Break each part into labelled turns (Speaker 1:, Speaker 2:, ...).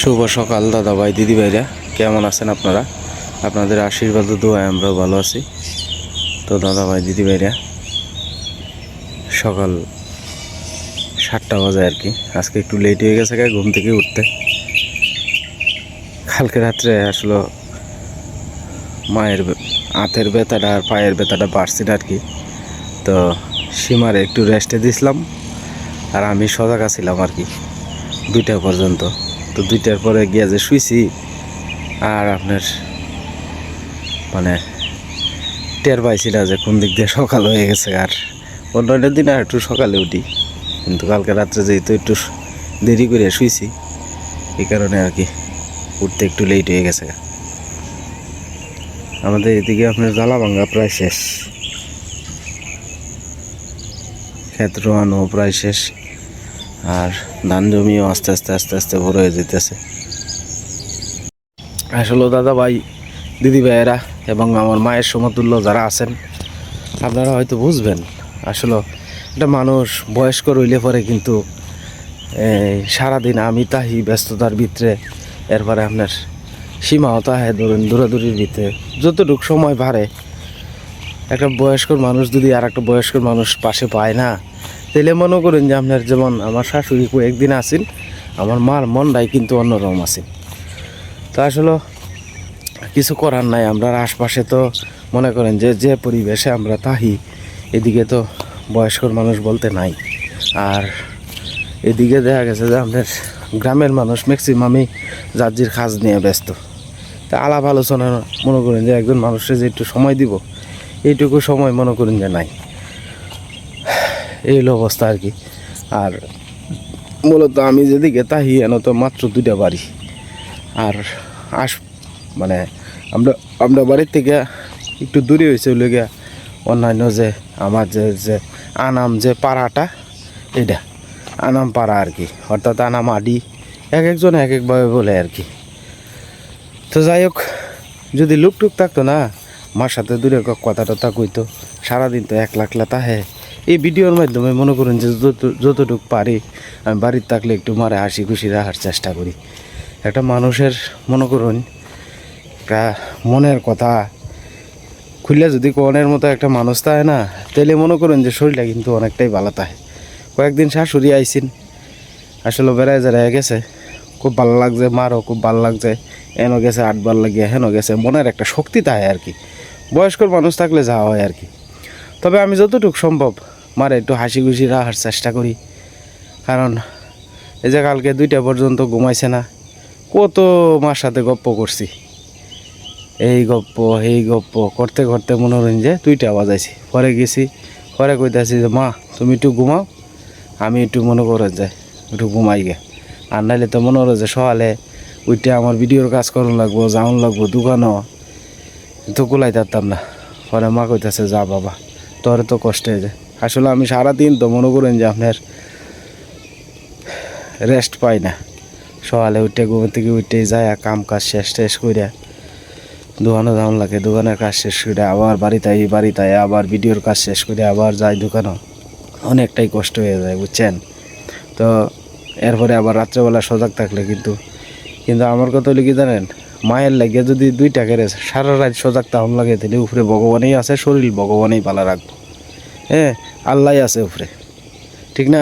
Speaker 1: শুভ সকাল দাদা ভাই দিদি ভাইরা, কেমন আছেন আপনারা? আপনাদের আশীর্বাদ ও দোয়ায় আমরাও ভালো আছি। তো দাদা ভাই দিদি ভাইরা, সকাল 7টা বাজে আর কি। আজকে একটু লেট হয়ে গেছে ঘুম থেকে উঠতে। কালকে রাত্রে আসলে মায়ের হাতের ব্যথাটা আর পায়ের ব্যথাটা বাড়ছিল আর কি। তো সীমারে একটু রেস্টে দিছিলাম আর আমি সজাগ ছিলাম আর কি 2টা পর্যন্ত। তো 2টার পরে গিয়ে যে শুইছি আর আপনার মানে টের পাইছি না যে কোন দিক দিয়ে সকাল হয়ে গেছে। আর অন্যান্য দিন আর একটু সকালে উঠি, কিন্তু কালকে রাত্রে যেহেতু একটু দেরি করে শুইছি, এই কারণে আর কি উঠতে একটু লেট হয়ে গেছে। আমাদের এদিকে আপনার জালাভাঙ্গা প্রায় শেষ, ক্ষেত রোয়ানো প্রায় শেষ, আর ধান জমিও আস্তে আস্তে আস্তে আস্তে বড় হয়ে যেতেছে। আসলে দাদা ভাই দিদি ভাইয়েরা এবং আমার মায়ের সমতুল্য যারা আছেন, আপনারা হয়তো বুঝবেন। আসলে একটা মানুষ বয়স্ক রইলে পরে কিন্তু সারাদিন আমি তাহি ব্যস্ততার ভিতরে, এরপরে আপনার সীমাও তাহে ধরুন দৌড়াদৌড়ির ভিতরে যতটুকু সময় বাড়ে, একটা বয়স্কর মানুষ যদি আর একটা বয়স্কর মানুষ পাশে পায় না, তাহলে মনে করেন যে আপনার যেমন আমার শাশুড়ি কয়েকদিন আসেন, আমার মার মনটাই কিন্তু অন্যরকম আছে। তো আসলে কিছু করার নাই। আমরা আশপাশে তো মনে করেন যে যে পরিবেশে আমরা তাহি, এদিকে তো বয়স্কর মানুষ বলতে নাই। আর এদিকে দেখা গেছে যে আপনার গ্রামের মানুষ ম্যাক্সিমামই যার কাজ নিয়ে ব্যস্ত। তা আলাপ আলোচনা মনে করেন যে একজন মানুষের যে একটু সময় দিব, এইটুকু সময় মনে করেন যে নাই। এই হলো অবস্থা আর কি। আর মূলত আমি যেদিকে তাহি এন তো মাত্র 2টা বাড়ি। আর মানে আমরা আমরা বাড়ির থেকে একটু দূরে হয়েছে ওই গিয়া অন্যান্য যে আমার যে আনাম যে পাড়াটা, এটা আনাম পাড়া আর কি, অর্থাৎ আনাম আডি, এক একজন এক একভাবে বলে আর কি। তো যাই হোক, যদি লুকটুক থাকতো না, মার সাথে দূরে কথা টথা কইতো, সারাদিন তো একলা তাহে। এই ভিডিওর মাধ্যমে মনে করুন যে যতটুকু পারি আমি বাড়ির থাকলে একটু মারে হাসি খুশি রাখার চেষ্টা করি। একটা মানুষের মনে করুন একটা মনের কথা খুললে যদি কোনের মতো একটা মানুষ থাকে না, তাহলে মনে করুন যে শরীরটা কিন্তু অনেকটাই ভালো থাকে। কয়েকদিন শাশুড়ি আইসিন, আসলে বেড়ায় যারা গেছে, খুব ভালো লাগছে, মারও খুব ভালো লাগছে। এনও গেছে 8বার লাগিয়ে, হেনও গেছে, মনের একটা শক্তি থাকে আর কি। বয়স্কর মানুষ থাকলে যাওয়া হয় আর কি। তবে আমি যতটুকু সম্ভব মারে একটু হাসি খুশি রাখার চেষ্টা করি। কারণ এই যে কালকে 2টা পর্যন্ত ঘুমাইছে না, কত মার সাথে গপ্প করছি, এই গপ্প করতে করতে মনে করেন যে 2টা বাজাইছি। পরে গেছি, পরে কইতাছি যে মা তুমি একটু ঘুমাও, আমি একটু মনে করে যাই একটু ঘুমাই গে। আর নাইলে তো মনে করে যে সকালে ওইটা আমার ভিডিওর কাজ করুন লাগবো, যাওন লাগবো দোকানও, তো কুলাই থাকতাম না। পরে মা কইতাছে যা বাবা, তোর তো কষ্ট হয়ে যায়। আসলে আমি সারাদিন তো মনে করেন যে আপনার রেস্ট পাই না। সকালে উঠে ঘুমের থেকে উঠে যায়, কাম কাজ শেষ করে দোকানে যাওয়ান লাগে, দোকানের কাজ শেষ করে আবার বাড়িতে আবার ভিডিওর কাজ শেষ করে আবার যাই দোকানও। অনেকটাই কষ্ট হয়ে যায় বুঝছেন। তো এরপরে আবার রাত্রেবেলা সজাগ থাকলে কিন্তু আমার কথা হলো কি জানেন, মায়ের লাগে যদি 2টা করে সারা রাত সজাগ তখন লাগে, তাহলে উপরে ভগবানই আছে, শরীর ভগবানই ভালো রাখবো। হ্যাঁ, আল্লাহ আছে উপরে, ঠিক না?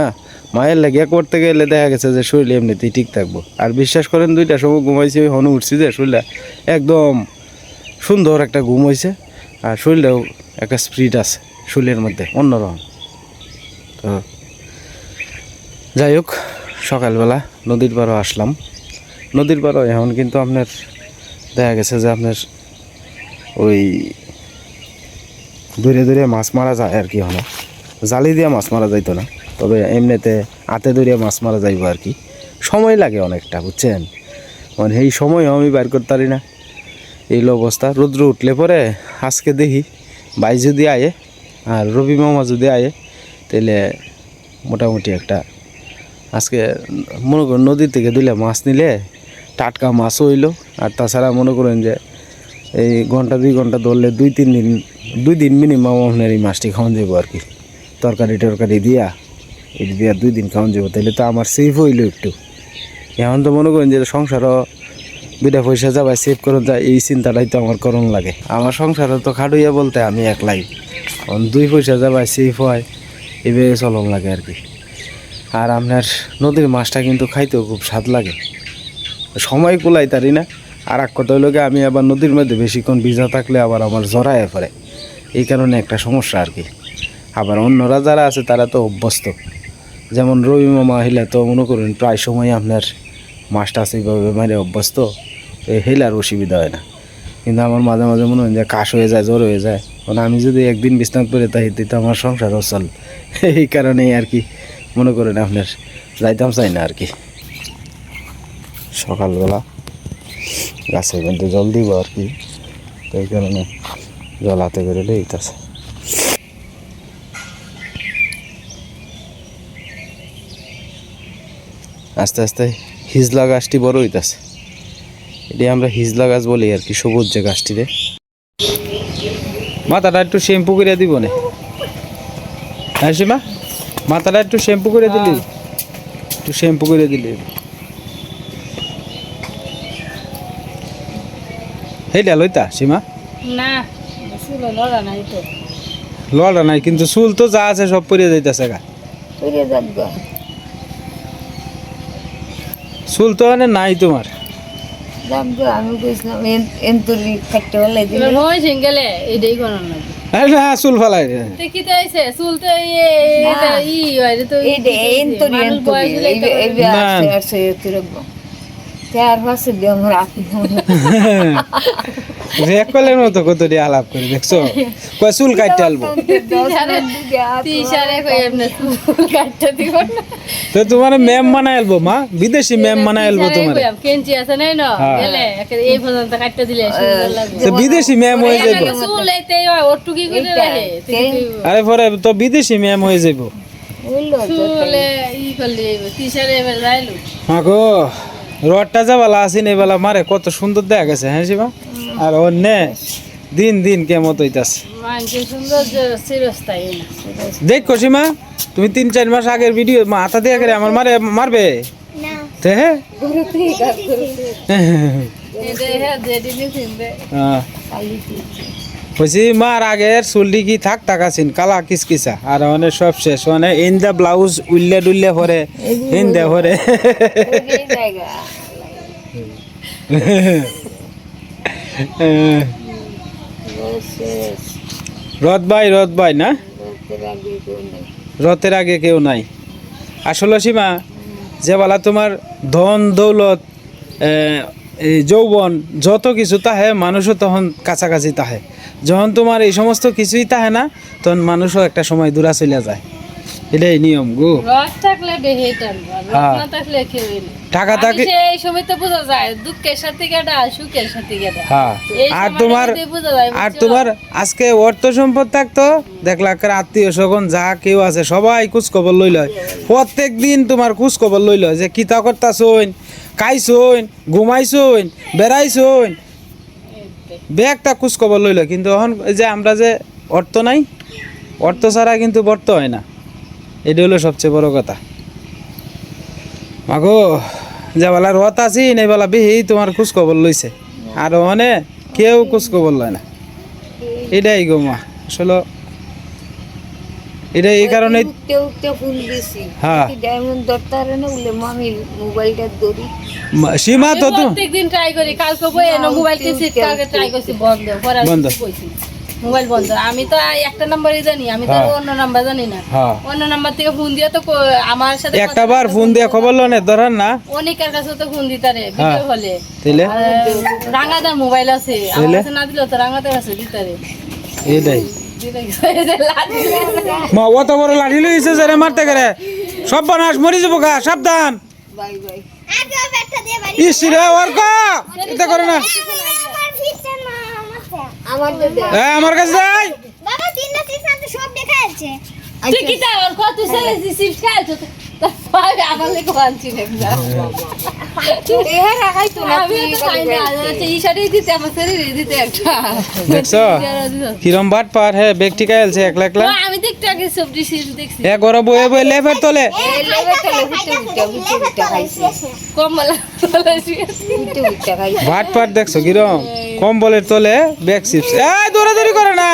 Speaker 1: মায়ের লাগিয়া করতে গেলে দেখা গেছে যে শরীর এমনিতেই ঠিক থাকবো। আর বিশ্বাস করেন 2টার সময় ঘুমাইছি, ওই হনু উঠছি যে শরীরটা একদম সুন্দর একটা ঘুম হয়েছে। আর শরীরটাও একটা স্পিরিট আছে শরীরের মধ্যে অন্যরকম। তো যাই হোক, সকালবেলা নদীর পাড়ও আসলাম। নদীর পাড়ও এখন কিন্তু আপনার দেখা গেছে যে আপনার ওই দূরে মাছ মারা যায় আর কি। এখন জালি দিয়ে মাছ মারা যাইতো না, তবে এমনিতে হাতে ধরে মাছ মারা যাইব আর কি। সময় লাগে অনেকটা বুঝছেন, মানে এই সময়ও আমি বাইর করতে পারি না। এই অবস্থা, রৌদ্র উঠলে পরে আজকে দেখি ভাই যদি আয়ে আর রবি মামা যদি আয়ে, তাহলে মোটামুটি একটা আজকে মনে করেন নদী থেকে 2টা মাছ নিলে টাটকা মাছও হইলো। আর তাছাড়া মনে করেন যে এই 1-2 ঘন্টা ধরলে 2 দিন মিনিমাম আপনার এই মাছটি খাওয়ান যাবো আর কি। তরকারি দিয়া 2 দিন খাওয়ান যাবো, তাহলে তো আমার সেফ হইলো একটু, এখন তো মনে করেন যে সংসারও দুইটা পয়সা যাবে সেভ করে যায়, এই চিন্তাটাই তো আমার করণ লাগে। আমার সংসারও তো খাটুইয়া বলতে আমি একলাই, এখন 2 পয়সা যাবে সেভ হয়, এভাবে চলন লাগে আর কি। আর আপনার নদীর মাছটা কিন্তু খাইতেও খুব স্বাদ লাগে, সময় কুলাই তারি না। আর এক কথা হইল আমি আবার নদীর মধ্যে বেশিক্ষণ ভিজা থাকলে আবার আমার জড়ায় পড়ে, এই কারণে একটা সমস্যা আর কি। আবার অন্যরা যারা আছে তারা তো অভ্যস্ত, যেমন রবি মামা হিলা তো মনে করুন প্রায় সময় আপনার মাছটা সেইভাবে মারে অভ্যস্ত, এই হেলার অসুবিধা হয় না। কিন্তু আমার মাঝে মাঝে মনে হয় যে কাশ হয়ে যায়, জ্বর হয়ে যায়, কারণ আমি যদি একদিন বিশ্রাম করে তাই তো আমার সংসার অচল। এই কারণেই আর কি মনে করেন আপনার যাইতাম চাই না আর কি। সকালবেলা গাছে কিন্তু জল দিব আর কি, তো এই কারণে জল হাতে করে লইতেছে। আস্তে আস্তে হিজলা গাছটি বড় হইতেছে, এটি আমরা হিজলা গাছ বলি আর কি, সবুজ যে গাছটিরে। মাথাটা একটু শ্যাম্পু করে দিব না হ্যাঁ সীমা, মাথাটা একটু শ্যাম্পু করে দিলি, একটু শ্যাম্পু করে দিলি। হেইটা লইতা সীমা?
Speaker 2: না চুল লড়া নাই তো,
Speaker 1: লড়া নাই, কিন্তু চুল তো যা আছে সব পরে যাইতেছে গা,
Speaker 2: পরে যাক গা।
Speaker 1: চুল তো মানে নাই তোমার।
Speaker 2: যাক গা, আমি কইছিলাম এন্তরি কাটতে বলে দিলে নয় সিঙ্গেলে এইটাই কোন না।
Speaker 1: আরে না চুল ফালাই
Speaker 2: দেখি তো আইছে চুল তো ই হয় তো এইটা এন্তরি এই আছে আছে তুই রাখবো চার পাঁচে দিয়ে আমার আপনি
Speaker 1: রেকলের মতো কত দিয়ে আলাপ করে দেখছো, কয় চুল কাটতে আলবো তো তোমার ম্যাম বানাই আলবো, মা বিদেশি ম্যাম বানাই আলবো তোমার।
Speaker 2: কেঞ্চি আছে নাই না গেলে এই পর্যন্ত কাটতে দিলে সুন্দর লাগবে,
Speaker 1: তো বিদেশি ম্যাম হয়ে যাইবো।
Speaker 2: চুল এইতে ওটু কি করে রাখে,
Speaker 1: আরে পরে তো বিদেশি ম্যাম হয়ে যাইবো।
Speaker 2: চুলে ই করলে টিশারে এবার যাইলো
Speaker 1: হ্যাঁ গো, রডটা যা বেলা আসিন এই বেলা মারে কত সুন্দর দেখা গেছে হ্যাঁ শিবা। আর অন্য দিন দিন কেমত হইতাছে
Speaker 2: মানছে সুন্দর চিরস্থায়ী না।
Speaker 1: দেখো সীমা, তুমি 3-4 মাস আগের ভিডিও মাথা দিয়ে করে আমার মারবে তে হ্যাঁ বলছি মার আগের চুলটি কি থাক আছেন কালা কিসকিসা, আর অনেক সব শেষ মানে ইন্দা ব্লাউজ উল্লে ডুল্লে পরে ইন্দা পরে রথ ভাই না, রথের আগে কেউ নাই আসলে সীমা। যে বেলা তোমার ধন দৌলত যৌবন যত কিছু তাহে মানুষও তখন কাছাকাছি তাহে, যখন তোমার এই সমস্ত কিছুই তাহে না তখন মানুষও একটা সময় দূরা চলে যায়, এটাই নিয়ম গো। টাকা থাকে
Speaker 2: এই সময় তো বোঝা যায় দুঃখের সাথে কেডা সুখের সাথে কেডা।
Speaker 1: হ্যাঁ আর তোমার আজকে অর্থ সম্পদ থাকতো দেখলা আত্মীয় স্বজন যা কেউ আছে সবাই খোঁজ খবর লইল, প্রত্যেক দিন তোমার খোঁজ খবর লইল যে কিতা করতাছইন, খাইছইন, ঘুমাইছইন, বেড়াইছইন, ব্যাগটা খোঁজ খবর লইল। কিন্তু এখন যে আমরা যে অর্থ নাই, অর্থ ছাড়া কিন্তু বর্ত হয় না, এটা হলো সবচেয়ে বড় কথা। মাগো যে বেলা রথ আছি এই বেলা বেহি তোমার খোঁজ খবর লইছে, আর অনে কেউ খোঁজ খবর লয় না, এটাই গো মা আসলে। এটা এই কারণে হ্যাঁ সীমা তো
Speaker 2: প্রত্যেকদিন ট্রাই করি, কালকে বই এনো মোবাইল কিনছি, কালকে ট্রাই করছি বন্ধ
Speaker 1: বন্ধ
Speaker 2: মোবাইল বন্ধ। আমি তো একটা নাম্বারই জানি, আমি তো অন্য নাম্বার জানি না, অন্য নাম্বার থেকে ফোন দিয়ে তো আমার সাথে
Speaker 1: একটা বার ফোন দিয়ে খবর লনে ধরেন না,
Speaker 2: অনেকের কাছে তো ফোন দিতারে ভিডিও হলে রাঙাদার মোবাইল আছে, আমার কাছে না দিলে তো রাঙাদার আছে দিতারে।
Speaker 1: এটাই মা অত বড় লাঠি লইছে যারে মারতে গেলে সব বানাস মরি যাবো গা, সাবধান। ইসরে অর্ক এটা করে না, আমার কাছে যাই
Speaker 3: বাবা 3 না 6 সব দেখা যাচ্ছে।
Speaker 2: তুই কি তা অর্ক তুই সে চিপস খাইছ তারপরে আমার লেগে বানছি না এ রাখাই তো না আমি তো খাই না এই শাড়ি দিতে আমার শরীরে দিতে একটা
Speaker 3: দেখছো কিরম বাট পার হে ব্যক্তি কাইলছে একলা একলা
Speaker 2: আমি দেখতে আগে সবজি সিজ দেখছি
Speaker 3: এ গরো বয়ে বয়ে লেফের তলে
Speaker 2: এই লেগে তো বুঝতে খাইছি কমলা বুঝতে খাইছি
Speaker 3: বাট পার দেখছো কিরম কম্বলের তলে ব্যাগ চিপস এই দৌড়াদৌড়ি করে না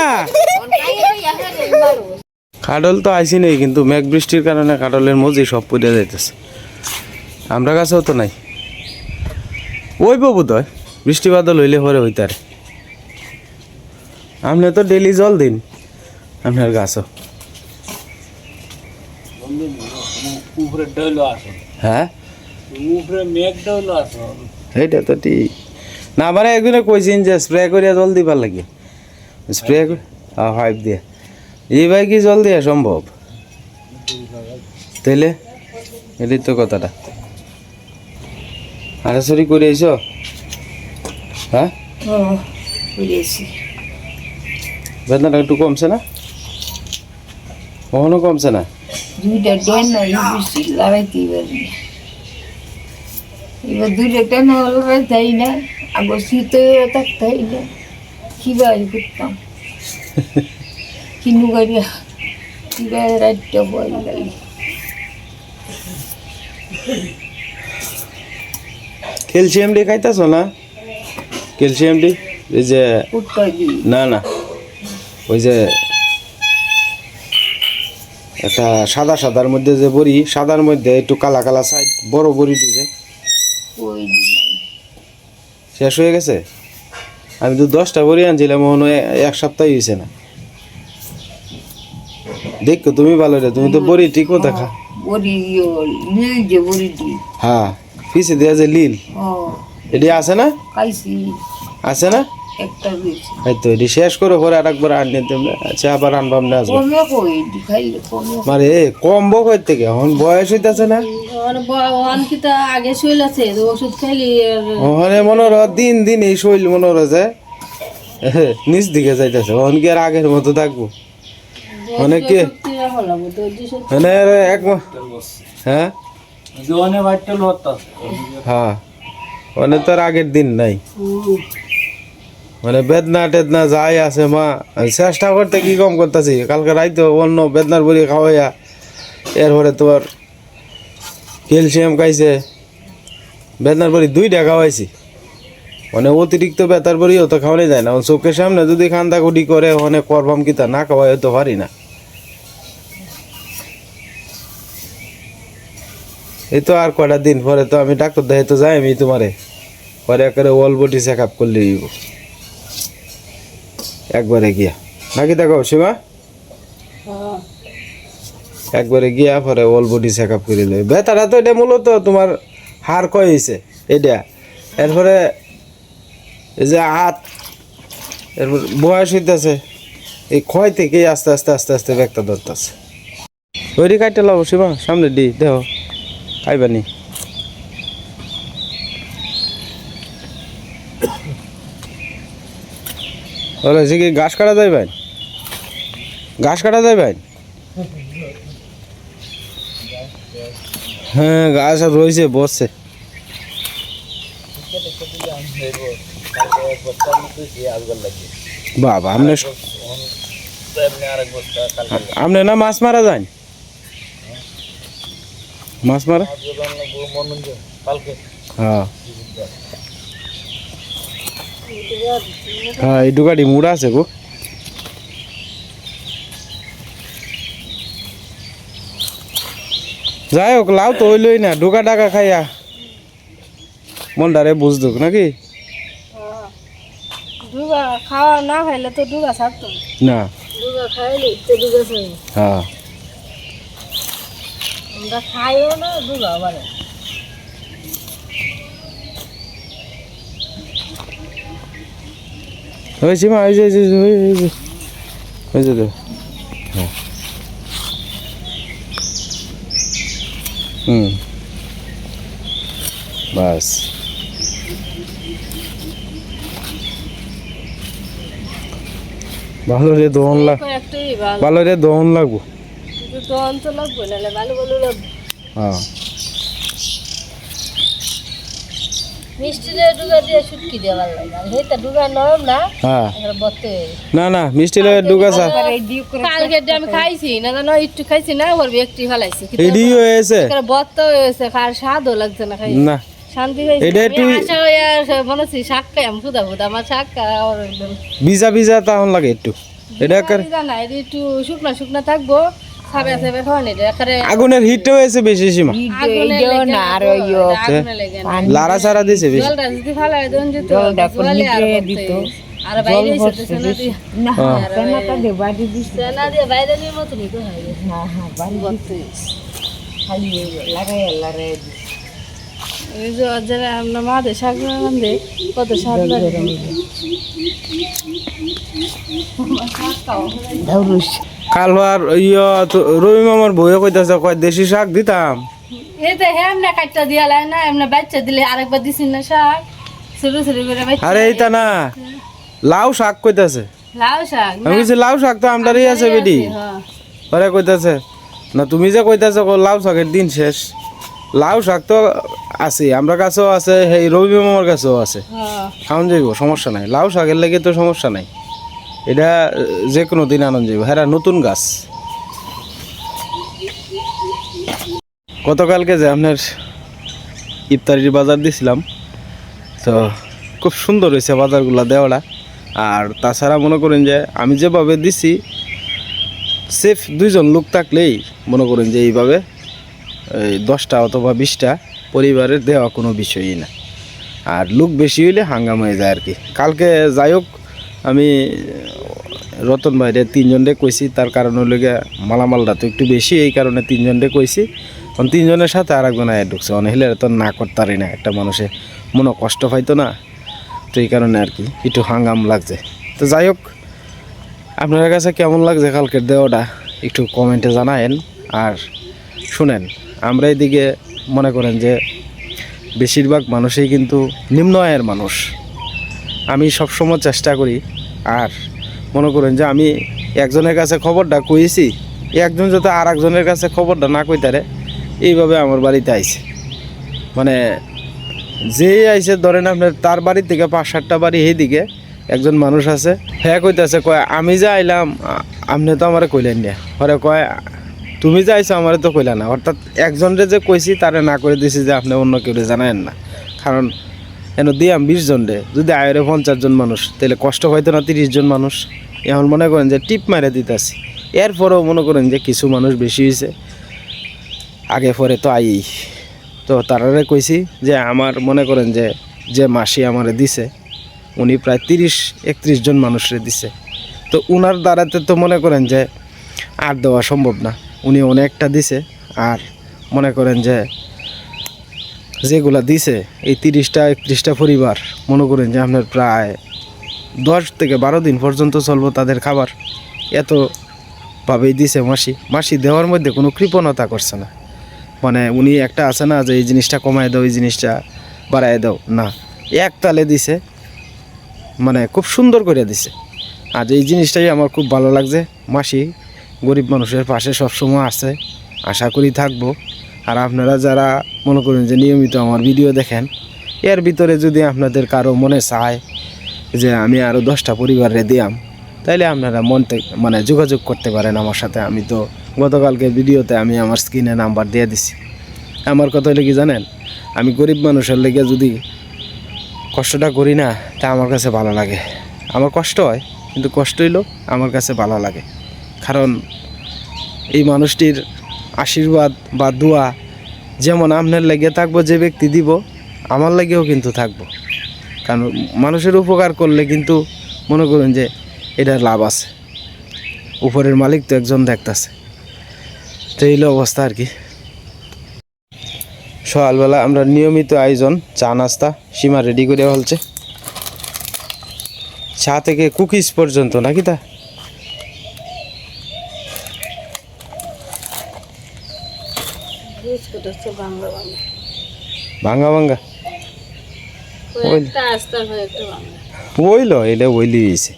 Speaker 1: কাটল তো আইসি নেই কিন্তু মেঘ বৃষ্টির কারণে কাটলের মজি সব পুড়ে যাইতেছে আমরা কাছেও তো নাই ওই বাবু তো বৃষ্টি বাদল হইলে পরে হইতারে আপনি তো ডেলি জল দিন আপনার গাছও
Speaker 4: উপরে ডইলো আসো
Speaker 1: হ্যাঁ
Speaker 4: উপরে মেঘ ডইলো আসো
Speaker 1: এইটা তো ঠিক না মানে একদিনে কইছেন যে স্প্রে করিয়া জল দিবার লাগে স্প্রে পাইপ দিয়ে এই ভাই কি জল দিয়া সম্ভব তাইলে এটাই তো কথাটা আড়াছড়ি করে আইস হ্যাঁ
Speaker 2: ও বুঝেছি
Speaker 1: বেদনাটা একটু কমছে না কখনো কমছে না
Speaker 2: দুইটা ডেন না বেশি লাগাইতে পারি এবার দুইটা ডেন হলো তাই না আগে শীতে থাকতাই না কিভাবে করতাম কিনু গাড়িয়া কিভাবে রাতটা বই লাগে
Speaker 1: ক্যালসিয়াম ডি খাইতেছ না ক্যালসিয়াম ডি এই যে
Speaker 2: উঠতে দিই
Speaker 1: না না ওই যে একটা সাদা সাদার মধ্যে যে বড়ি সাদার মধ্যে একটু কালা কালা সাইড বড় বড়ি দিছে
Speaker 2: ওই
Speaker 1: শেষ হয়ে গেছে আমি তো 10টা বড়ি আনছিলাম মনে হয় এক সপ্তাহ হয়েছে না দেখো তুমি ভালো রে তুমি তো বড়ি ঠিক মতো খা
Speaker 2: বড়ি নীল যে বড়ি দিই
Speaker 1: হ্যাঁ পিছে দেওয়া যে লীল
Speaker 2: ও
Speaker 1: এটি আছে না
Speaker 2: খাইছি
Speaker 1: আছে না
Speaker 2: একটা রয়েছে
Speaker 1: এই তো এটি শেষ করে পরে আর একবার আনিয়ে তোমরা আচ্ছা আবার আনবাম না আসবে
Speaker 2: কমে কই খাইলে কমে
Speaker 1: মানে কম বই থেকে এখন বয়স হইতাছে না
Speaker 2: অনকিতা আগে শৈল আছে ওষুধ খাইলে
Speaker 1: ওখানে মনে হয় দিন দিন এই শৈল মনে হয় যে নিচ দিকে যাইতেছে ওখান কি আর আগের মতো থাকবো মানে কি মানে আর হ্যাঁ
Speaker 4: জোনে বাইটল হতো
Speaker 1: হ্যাঁ মানে তো আর আগের দিন নাই মানে বেদনা টেদনা যাই আছে মা আমি চেষ্টা করতে কি কম করতেছি কালকে রাইতে অন্য বেদনার বড়ি খাওয়াইয়া এরপরে তোমার ক্যালসিয়াম খাইছে বেদনার বড়ি 2টা খাওয়াইছি মানে অতিরিক্ত বেতার বড়িও তো খাওয়ানো যায় না চোখের সামনে যদি খান্দা কুটি করে ওখানে করবাম কিতা না খাওয়াই তো পারি না এই তো আর কয়টা দিন পরে তো আমি ডাক্তার দেখাই তো যাই আমি তোমারে পরে একবারে অল বডি চেক আপ করলে একবারে গিয়া নাকি দেখো সীমা একবারে গিয়া পরে অল বডি চেক আপ করে লই বেতারা তো এটা মূলত তোমার হাড় ক্ষয় হয়েছে এটা এরপরে এই যে হাত এরপর বয়স হইতেছে এই ক্ষয় থেকে আস্তে আস্তে আস্তে আস্তে ব্যাগটা ধরতেছে ওইটি কাটতে লাভ সীমা সামনে দি দেহ খাইবানি বলে সে কি ঘাস কাটা যায় ভাই ঘাস কাটা যায় ভাই হ্যাঁ ঘাস আর রয়েছে বসছে বাবা আপনি আপনি না মাছ মারা যান মাছ মারা হ্যাঁ হ্যাঁ এই ডুকাটি মুড়া আছে গো যাই হোক লাউ তো হইলই না ডুকা ডাকা খাইয়া মনটারে বুঝ দুক নাকি
Speaker 2: দুগা খাওয়া না খাইলে তো দুগা ছাড়তো
Speaker 1: না
Speaker 2: দুগা খাইলে তো দুগা ছাড়ে
Speaker 1: হ্যাঁ
Speaker 2: আমরা খাইও না দুগা বারে
Speaker 1: হয়েছে মা হয়েছে হয়েছে তো হ্যাঁ বাস ভালো রে দহন লাগ ভালো রে দহন লাগবো
Speaker 2: দহন তো লাগবে নাহলে ভালো ভালো লাগবে
Speaker 3: হ্যাঁ
Speaker 2: মিষ্টি দিয়ে ডুগা দিয়ে শুটকি দিয়ে ভালো লাগে আর হেটা ডুগা নরম না
Speaker 3: হ্যাঁ
Speaker 2: এবার বতে
Speaker 3: না না মিষ্টি লগে ডুগা চা
Speaker 2: কালকে যে আমি খাইছি না জানো একটু খাইছি না ওর একটু ফলাইছি
Speaker 3: এডি হয়েছে
Speaker 2: বত হয়েছে খার স্বাদও লাগছে না খাই
Speaker 3: না
Speaker 2: শান্তি হয়েছে
Speaker 3: এটা একটু-
Speaker 2: আশা হইয়া মনে হচ্ছে শাক খাই আমি ফুদা ফুদা আমার শাক আর
Speaker 3: ভিজা ভিজা তাহন লাগে একটু এটা একেবারে
Speaker 2: না এটা একটু শুকনা শুকনা থাকবো সাবে সাবে খাওয়া নেই একারে
Speaker 3: আগুনের হিটটা হয়েছে বেশি সীমা লারা সারা দিছে বেশি
Speaker 2: জলটা যদি ফালাই দেন যেত জলে আর দিত আর বাইরে এসেছে না দিয়ে
Speaker 3: হ্যাঁ।
Speaker 2: সেনা দিয়ে বাইরে নিয়ে মতো নিতে হয় এই যে যারা আমরা মাদের শাক রান্ধে কত স্বাদ লাগে
Speaker 3: কাল আর রবি মামার বইয়ে কইতাছে কয় দেশি শাক দিতাম
Speaker 2: এই তো এমনি কাটটা দিয়া লাগে না এমনি বাচ্চা দিলে আরেকবার দিছিস না শাক ছোট ছোট করে বাচ্চা
Speaker 3: আরে এইটা না লাউ শাক কইতাছে
Speaker 2: লাউ শাক
Speaker 3: আমি বলছি লাউ শাক তো আমরারই আছে বেডি
Speaker 2: হ্যাঁ
Speaker 3: ওরে কইতাছে না তুমি যে কইতাছো লাউ শাকের দিন শেষ লাউ শাক তো আছে আমরা কাছেও আছে এই রবি মামার কাছেও আছে
Speaker 2: হ্যাঁ
Speaker 3: খাওয়ান যাইব সমস্যা নাই লাউ শাকের লেগে তো সমস্যা নাই এটা যে কোনো দিন আনন্দ যাইব হ্যাঁ নতুন গাছ গতকালকে যে আপনার ইফতারির বাজার দিছিলাম তো খুব সুন্দর হয়েছে বাজারগুলো দেওয়াটা আর তাছাড়া মনে করেন যে আমি যেভাবে দিছি সেফ 2 জন লোক থাকলেই মনে করেন যে এইভাবে 10টা অথবা 20টা পরিবারের দেওয়া কোনো বিষয়ই না আর লোক বেশি হইলে হাঙ্গাম হয়ে যায় আর কি কালকে যাই হোক আমি রতন ভাইরে 3 জনরে কইছি তার কারণ হলো গিয়ে মালামালটা তো একটু বেশি এই কারণে 3 জনরে কইছি কারণ 3 জনের সাথে আর একজন আয় ঢুকছে অনেক হলে তো না করতারই না একটা মানুষে মনে কষ্ট পাইতো না তো এই কারণে আর কি একটু হাঙ্গাম লাগছে তো যাই হোক আপনার কাছে কেমন লাগছে কালকের দেওয়াটা একটু কমেন্টে জানায়েন আর শুনেন আমরা এদিকে মনে করেন যে বেশিরভাগ মানুষই কিন্তু নিম্ন আয়ের মানুষ আমি সবসময় চেষ্টা করি আর মনে করেন যে আমি একজনের কাছে খবরটা কইছি একজন যাতে আর একজনের কাছে খবরটা না কইতারে এইভাবে আমার বাড়িতে আইছে মানে যেই আইছে ধরেন আপনার তার বাড়ি থেকে 5-7টা বাড়ি এইদিকে একজন মানুষ আছে হ্যাঁ কইতাছে কয় আমি যে আইলাম আপনি তো আমারে কইলেন না পরে কয় তুমি যে আইছো আমারে তো কইলা না অর্থাৎ একজনরে যে কইছি তারে না করে দিছি যে আপনি অন্য কেউ জানেন না কারণ এন দিয়াম 20 জনরে যদি আয়রে 50 জন মানুষ তাহলে কষ্ট হয়তো না 30 জন মানুষ এখন মনে করেন যে টিপ মারে দিতেছি এরপরেও মনে করেন যে কিছু মানুষ বেশি হয়েছে আগে পরে তো আই তো তারারে কইছি যে আমার মনে করেন যে মাসি আমারে দিছে উনি প্রায় 30-31 জন মানুষরে দিছে তো উনার দ্বারাতে তো মনে করেন যে আর দেওয়া সম্ভব না উনি অনেকটা দিছে আর মনে করেন যে যেগুলা দিছে এই 30-31টা পরিবার মনে করেন যে আপনার প্রায় 10 থেকে 12 দিন পর্যন্ত চলবো তাদের খাবার এতভাবেই দিছে মাসি দেওয়ার মধ্যে কোনো কৃপণতা করছে না মানে উনি একটা আছে না যে এই জিনিসটা কমায় দাও এই জিনিসটা বাড়ায় দাও না এক তালে দিছে মানে খুব সুন্দর করে দিছে আজ এই জিনিসটাই আমার খুব ভালো লাগছে মাসি গরিব মানুষের পাশে সবসময় আছে আশা করি থাকবো আর আপনারা যারা মনে করেন যে নিয়মিত আমার ভিডিও দেখেন এর ভিতরে যদি আপনাদের কারো মনে চায় যে আমি আরও 10টা পরিবারে দিয়াম তাইলে আপনারা মানে যোগাযোগ করতে পারেন আমার সাথে আমি তো গতকালকে ভিডিওতে আমি আমার স্ক্রিনে নাম্বার দিয়ে দিছি আমার কথা হলে কি জানেন আমি গরিব মানুষের লেগে যদি কষ্টটা করি না তা আমার কাছে ভালো লাগে আমার কষ্ট হয় কিন্তু কষ্ট হইলেও আমার কাছে ভালো লাগে কারণ এই মানুষটির আশীর্বাদ বা দোয়া যেমন আপনার লেগে থাকবো যে ব্যক্তি দিব আমার লাগেও কিন্তু থাকবো কারণ মানুষের উপকার করলে কিন্তু মনে করুন যে এটার লাভ আছে উপরের মালিক তো একজন দেখতেছে তো এই অবস্থা আর কি সকালবেলা আমরা নিয়মিত আয়োজন চা নাস্তা সীমা রেডি করে ফেলছে চা থেকে কুকিজ পর্যন্ত নাকি তা ভাঙ্গা ভাঙ্গা ওইলো এটা ওইলি হয়েছে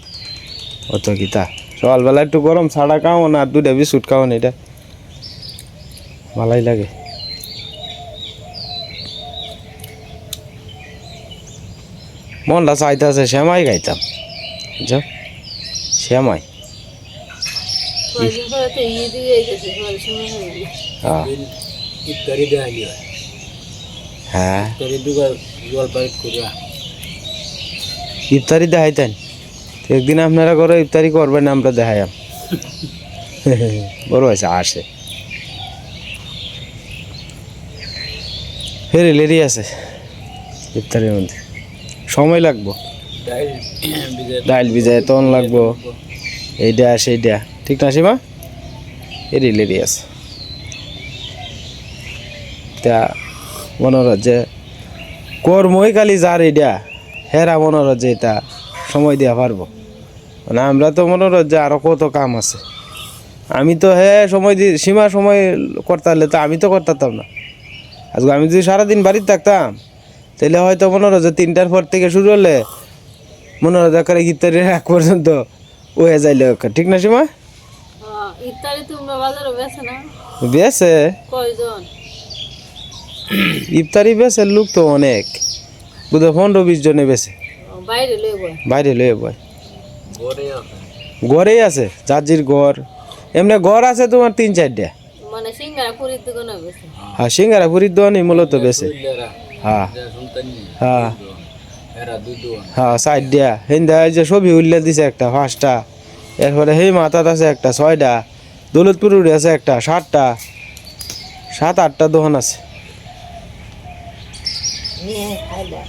Speaker 3: অত কিতা সকালবেলা একটু গরম ছাড়া খাও না 2টা বিস্কুট খাও না এটা ভালোই লাগে
Speaker 1: মনটা চাইতেছে শ্যামাই খাইতাম, বুঝছো, শ্যামাই।
Speaker 2: কয়দিন পরে তো ঈদ হয়ে গেছে, পরে সময় হয়ে গেছে।
Speaker 1: হ্যাঁ
Speaker 4: ইফতারি দেখালি হয়,
Speaker 1: হ্যাঁ,
Speaker 4: ইফতারি দুবার জল পাইট করিয়া
Speaker 1: ইফতারি দেখাইতেন, তো একদিন আপনারা করে ইফতারি করবেন, আমরা দেখাইম। বড় হয়েছে আসে ফেরি লেরি আছে ইফতারের মধ্যে, সময় লাগবো,
Speaker 4: ডাইল বিজয়
Speaker 1: ডাইল ভিজায় তন লাগবো, এইটা সেইটা, ঠিক না সীমা? এরি লেরি আছে তা মনে হয় যে কর্মই খালি যার এইটা হেরা মনে হয় যে এটা সময় দেওয়া পারবো, মানে আমরা তো মনে হয় যে আরো কত কাম আছে। আমি তো সময় দিয়ে সীমা সময় করতে হলে তো আমি তো করতাম না। আজকে আমি যদি সারাদিন বাড়িতে থাকতাম তাহলে হয়তো মনে হয় যে 3টার পর থেকে শুরু হলে মনে হয় দেখার ইফতারির আগ পর্যন্ত হয়ে যাইলে, ঠিক না সীমা?
Speaker 2: হ্যাঁ, ইফতারি তোমরা বাজারে বেছে না?
Speaker 1: বেছে
Speaker 2: কয়জন?
Speaker 1: ইফতারি বেছে লোক তো অনেক, বুধ 15-20 জনে বেছে,
Speaker 2: বাইরে লইব।
Speaker 1: বাইরে লয়ে বয়,
Speaker 4: ঘরে আছে
Speaker 1: গড়েই আছে, জাজির গড়, এমনি গড় আছে তোমার 3-4টা।
Speaker 2: মানে সিঙ্গারা পুরীর দোকানে বেছে।
Speaker 1: হ্যাঁ, সিঙ্গারা পুরীর দোকানই মূলত বেছে।
Speaker 4: তুইলেরা
Speaker 1: হ্যাঁ
Speaker 4: সুলতানি
Speaker 1: হ্যাঁ
Speaker 4: এরা দুই দোয়ান
Speaker 1: হ্যাঁ, 4টা হিন্দা যে ছবি উল্লে দিছে একটা 5টা, এরপরে সেই মাথাত আছে একটা 6টা, দৌলতপুর উড়ে আছে একটা 7টা, 7-8টা দোকান আছে।
Speaker 2: নিয়ে খাইলা